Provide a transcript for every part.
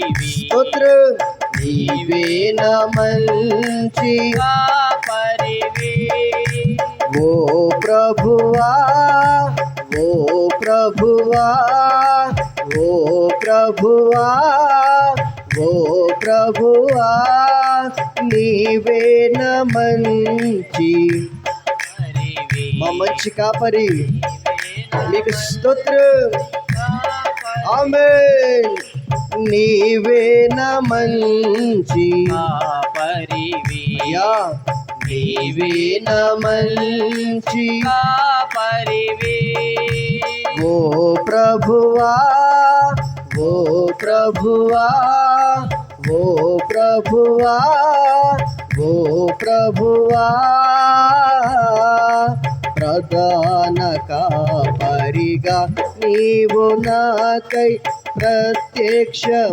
కాపరివి స్తోత్రం. నీవే నా మంచి కాపరివి ఓ ప్రభువా, ఓ ప్రభువా, ఓ ప్రభువా, ఓ ప్రభువా, నీవే నా మంచి మా మంచి కాపరి. నీకు స్తోత్రం. ఆమేన్. నీవే నా మంచి కాపరివి అయ్యా, నీవే నా మంచి కాపరివి ఓ ప్రభువా, ఓ ప్రభువా, ఓ ప్రభువా, ఓ ప్రభువా, ప్రధాన కాపరిగా నీవు నాకై ప్రత్యక్షమగువా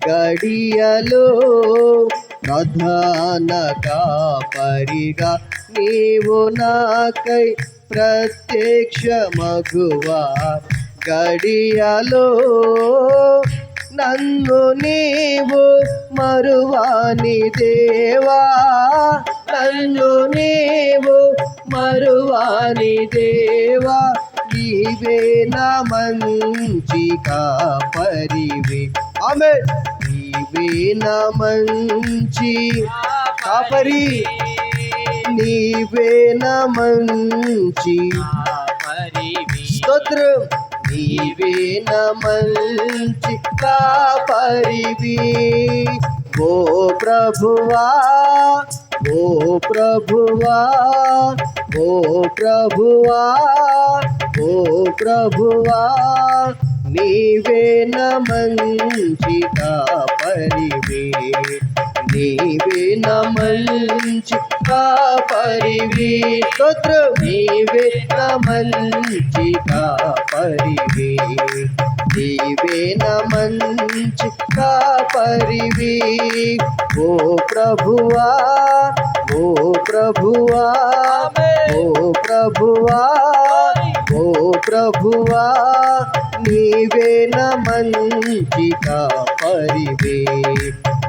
గడియలో. ప్రధాన కాపరిగా నీవు నాకై ప్రత్యక్షమగువా గడియలో. నన్ను నీవు మరువాని దేవా, నన్ను నీవు మరువాని దేవా, నీవే నా మంచి కాపరివి. ఆమేన్. నీవే నా మంచి కాపరి, నీవే నా మంచి కాపరివి స్తోత్రం. నీవే నా మంచి కాపరివి ఓ ప్రభువా, ఓ ప్రభువా, ఓ ప్రభువా, ఓ ప్రభువా, నీవే నా మంచి కాపరివి, నీవే నా మంచి కాపరివి. స్తోత్రం. నీవే నా మంచి కాపరివి, నీవే నా మంచి కాపరివి ఓ ప్రభువా, ఓ ప్రభువా, ఓ ప్రభువా, ఓ ప్రభువా, నీవే నా మంచి కాపరివి,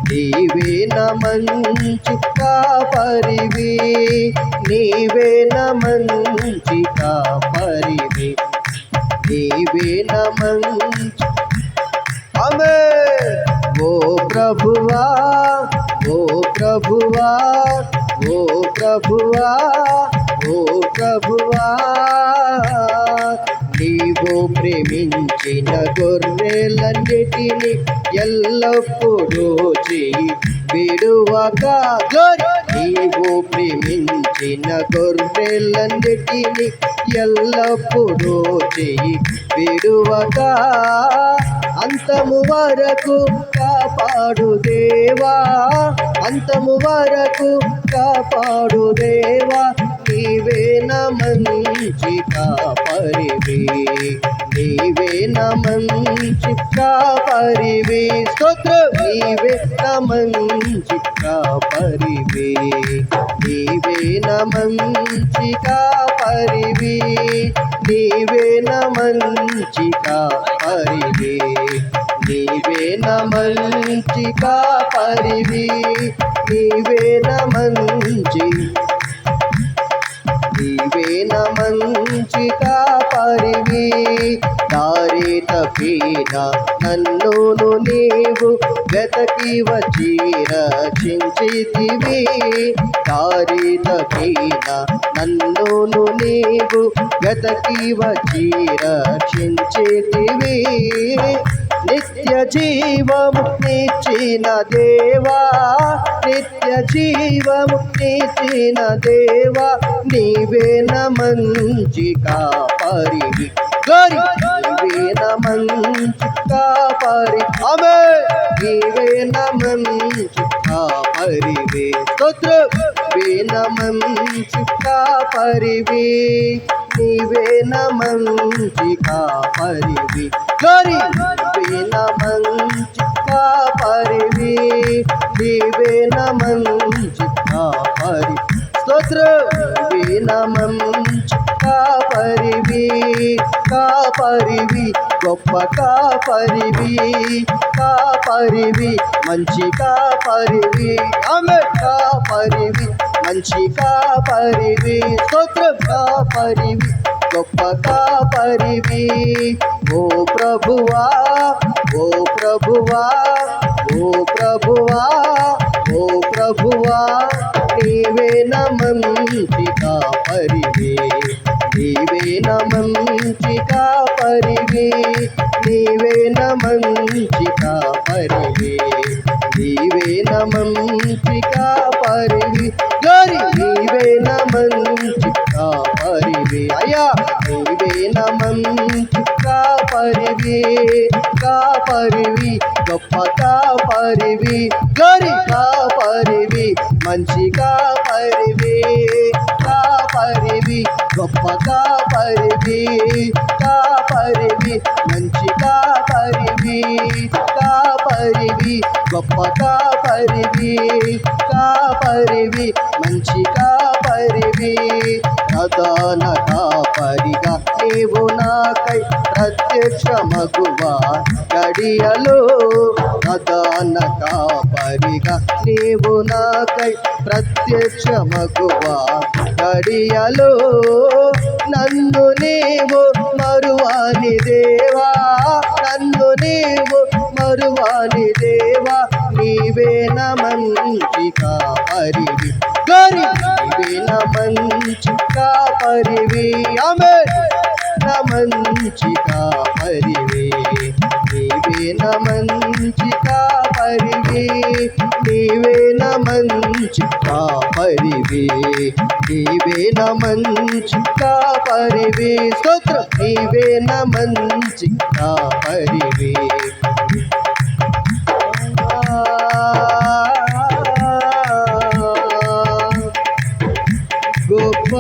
నీవే నా మంచి కాపరివి, నీవే నా మంచి కాపరివి, నీవే నా మంచి. ఆమేన్. ఓ ప్రభువా, ఓ ప్రభువా, ఓ ప్రభువా, ఓ ప్రభువా, నీవు ప్రేమించిన గొర్రెలన్నిటిని ఎల్లప్పుడూ చేయి విడువక. నీవు ప్రేమించిన గొర్రెలన్నిటిని ఎల్లప్పుడూ చేయి విడువక. అంతము వరకు కాపాడు దేవా, అంతము వరకు కాపాడు దేవా, నీవే నా మంచి కాపరివి, నీవే నా మంచి కాపరివి. స్తోత్రం. నీవే నా మంచి కాపరివి, నీవే నా మంచి కాపరివి, నీవే నా మంచి కాపరివి, నీవే నా మంచి కాపరివి, నీవే నా మంచి, నీవే నా మంచి కాపరివి. దారి తప్పిన నన్ను నీవు వెతకి వచ్చి రక్షించితివి, దారి తప్పిన నన్ను నీవు వెతకి వచ్చి రక్షించితివి. నిత్య జీవము నిచ్చిన దేవా, నిత్య జీవము నిచ్చిన దేవా, నీవే నా మంచి కాపరివి. నీవే నా మంచి కాపరి. ఆమేన్. నీవే నా మంచి కాపరివి. స్తోత్రం. నీవే నా మంచి కాపరివి, నీవే నా మంచి కాపరివి. నీవే నా మంచి కాపరివి, నీవే నా మంచి కాపరి. స్తోత్రం. నీవే నా మంచి కాపరివి, కాపరివి గొప్ప కాపరివి కాపరివి మంచి కాపరివి ఆమె కాపరివి మంచి కాపరివి స్తోత్రం కాపరివి గొప్ప కాపరివి ఓ ప్రభువా ఓ ప్రభువా ఓ ప్రభువా ఓ ప్రభువా నీవే నా మంచి కాపరివి నీవే నా మంచి కాపరివి నీవే నా మంచి కాపరివి నీవే నా మంచి కాపరివి గరి నీవే నా మంచి కాపరివి అయ్యా నీవే నా మంచి కాపరివి కాపరివి గొప్ప కాపరివి గరి కాపరివి మంచి కాపరివి కాపరివి గొప్ప కాపరివి కాపరివి మంచి కాపరివి కాపరివి గొప్ప కాపరివి కాపరివి మంచి కాపరివి ప్రధాన కాపరిగా నీవు నాకై ప్రత్యక్షమగువా గడియలో ప్రధాన కాపరిగా నీవు నాకై ప్రత్యక్షమగువా గడియలో నన్ను నీవు మరువాని దేవా నన్ను నీవు మరువాని దేవా నీవే నా మంచి కాపరివి గరి నీవే నా మంచి కాపరివి ఆమేన్ నా మంచి కాపరివి నీవే నా మంచి కాపరివి నీవే నా మంచి కాపరివి నీవే నా మంచి కాపరివి స్తోత్రం నీవే నా మంచి కాపరివి గొప్ప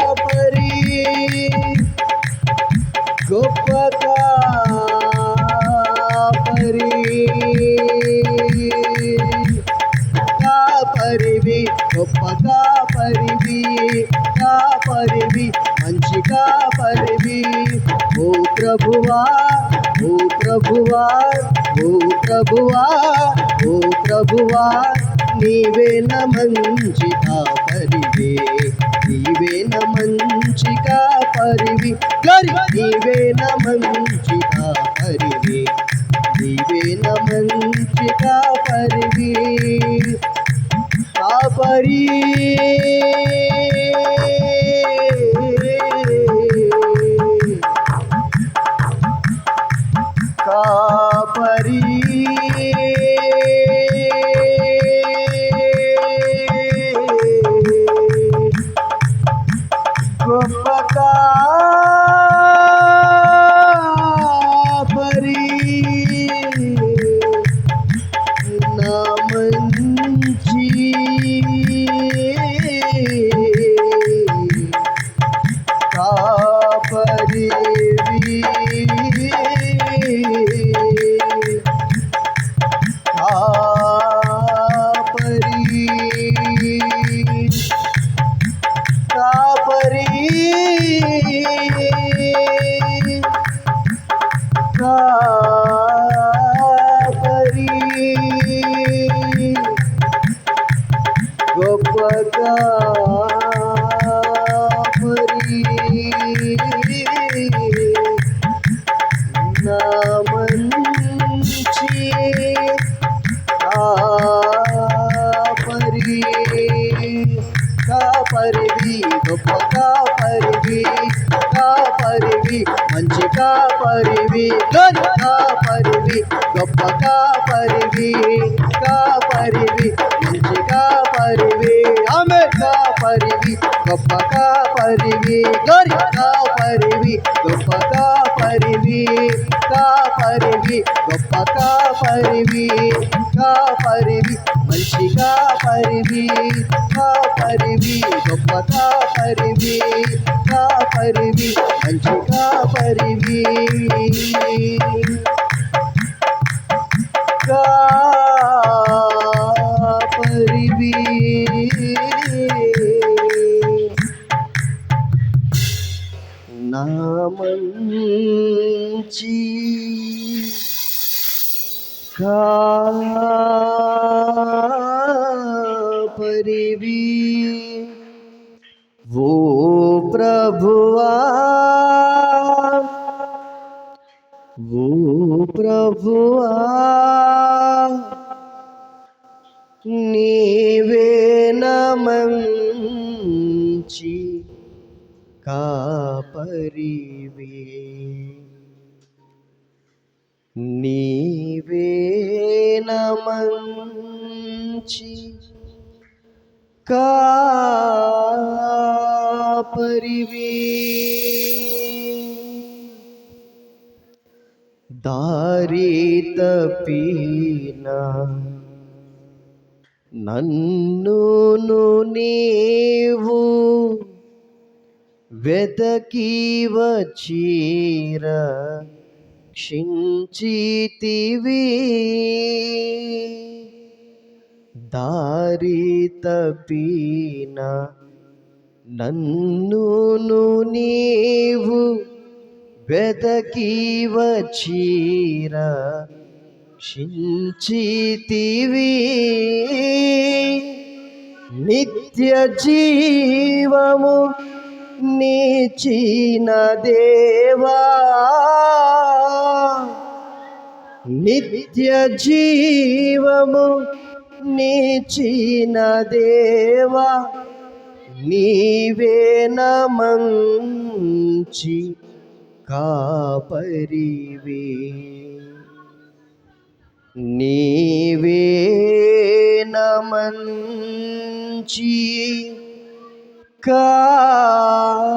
కాపరి గొప్ప కాపరి కాపరివి గొప్ప కాపరివి కాపరివి మంచి కాపరివి ఓ ప్రభువా ఓ ప్రభువా ఓ ప్రభువా ఓ ప్రభువా నీవే నా మంచి కాపరివి నీవే నా మంచి కాపరివి గరి నీవే నా మంచి కాపరివి నీవే నా మంచి కాపరివి కాపరి కాపరి గొప్ప కాపరి నా మంచి కాపరివి కాపరి కాపరి గొప్ప కాపరి నా మంచి కాపరి కాపరివి గొప్ప కాపరివి కాపరివి మంచి కాపరివి గరి కాపరివి గొప్ప కాపరివి కాపరివి మంచి కాపరివి ఆమె కాపరివి గొప్ప కాపరివి గరి కాపరివి గొప్ప కాపరివి కాపరివి గొప్ప కాపరివి కాపరివి మంచి కాపరివి కాపరివి గొప్ప కాపరివి కాపరివి మంచి కాపరివి కాపరివి కాపరివి ఓ ప్రభువా ఓ ప్రభువా నీవే నమంచి కాపరివి నీవే నమంచి కాపరివి దారి తప్పినా నన్నును నీవు వెతకి వచ్చిర క్షించితివి దారి తప్పిన నన్నును నీవు వెతకి వచ్చిర క్షించితివి నిత్య జీవము నీచిన దేవా నిత్య జీవము నీచిన దేవా నీవే నమంచి కాపరివి నీవే నమంచి కాపరివి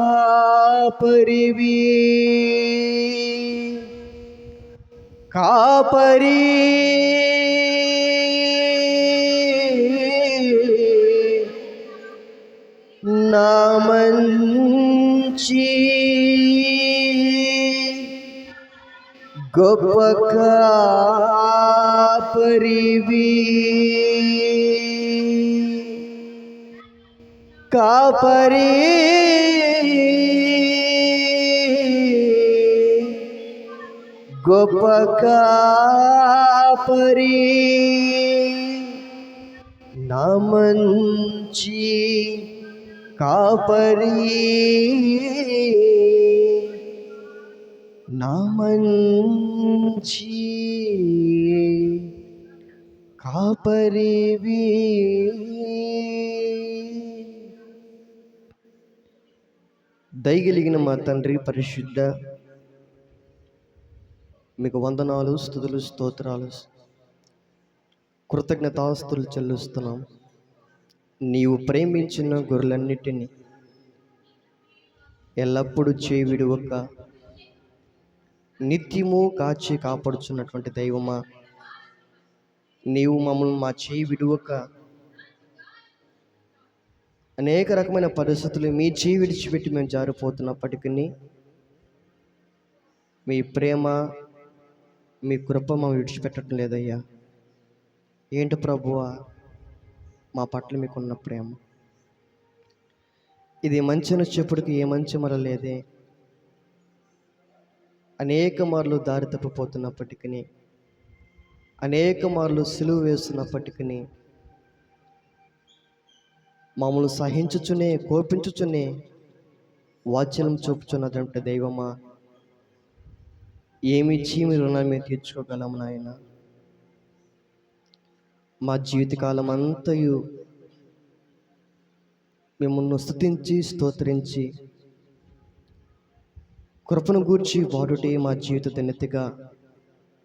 కాపరి నామంచి గొప్ప కాపరివి కాపరి గొప్ప కాపరి నామంచి కాపరి నామంచి కాపరివి దయగలిగిన మా తండ్రి పరిశుద్ధ మీకు వందనాలు స్తుతులు స్తోత్రాలు కృతజ్ఞతాస్తులు చెల్లిస్తున్నాం. నీవు ప్రేమించిన గొర్రెలన్నిటినీ ఎల్లప్పుడూ చేవిడువక నిత్యము కాచి కాపాడుచున్నటువంటి దైవమా, నీవు మమ్మల్ని మా చేయి విడువక అనేక రకమైన పరిస్థితులు మీ చేయి విడిచిపెట్టి మేము జారిపోతున్నప్పటికీ మీ ప్రేమ మీ కృప మేము విడిచిపెట్టడం లేదయ్యా. ఏంటి ప్రభువా మా పట్ల మీకున్న ప్రేమ? ఇది మంచి చెప్పుడికి ఏ మంచి మర లేదే. అనేక మార్లు దారి తప్పిపోతున్నప్పటికీ, అనేక మార్లు సిలువ వేస్తున్నప్పటికీ, మమ్మల్ని సహించుచునే కోపించుచునే వాత్సల్యం చూపుచున్నదంటే దైవమా, ఏమిచ్చి మీరు మేము తీర్చుకోగలము నాయన. మా జీవితకాలం అంతయు మిమ్మల్ని స్తుతించి స్తోత్రించి కృపను గూర్చి వాడుటే మా జీవిత దినతిగా,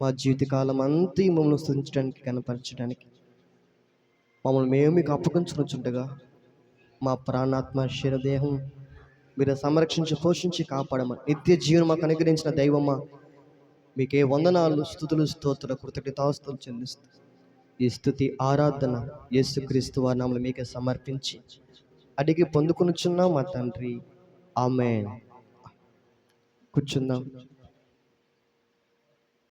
మా జీవితకాలం అంతా మమ్మల్ని స్తుతించడానికి కనపరచడానికి మమ్మల్ని మేము మీకు అప్పగించుకుంటుండగా మా ప్రాణాత్మ శరీరదేహం మీరు సంరక్షించి పోషించి కాపాడమని నిత్య జీవనం మాకు అనుగ్రహించిన దైవమా, మీకే వందనాలు స్తుతులు స్తోత్రుల కృతజ్ఞతాస్తుతులు చెల్లిస్తూ ఈ స్తుతి ఆరాధన యేసుక్రీస్తు వారి నామములో మీకే సమర్పించి అడిగి పొందుకొనుచున్నాం మా తండ్రి. ఆమేన్. కూర్చుందాం.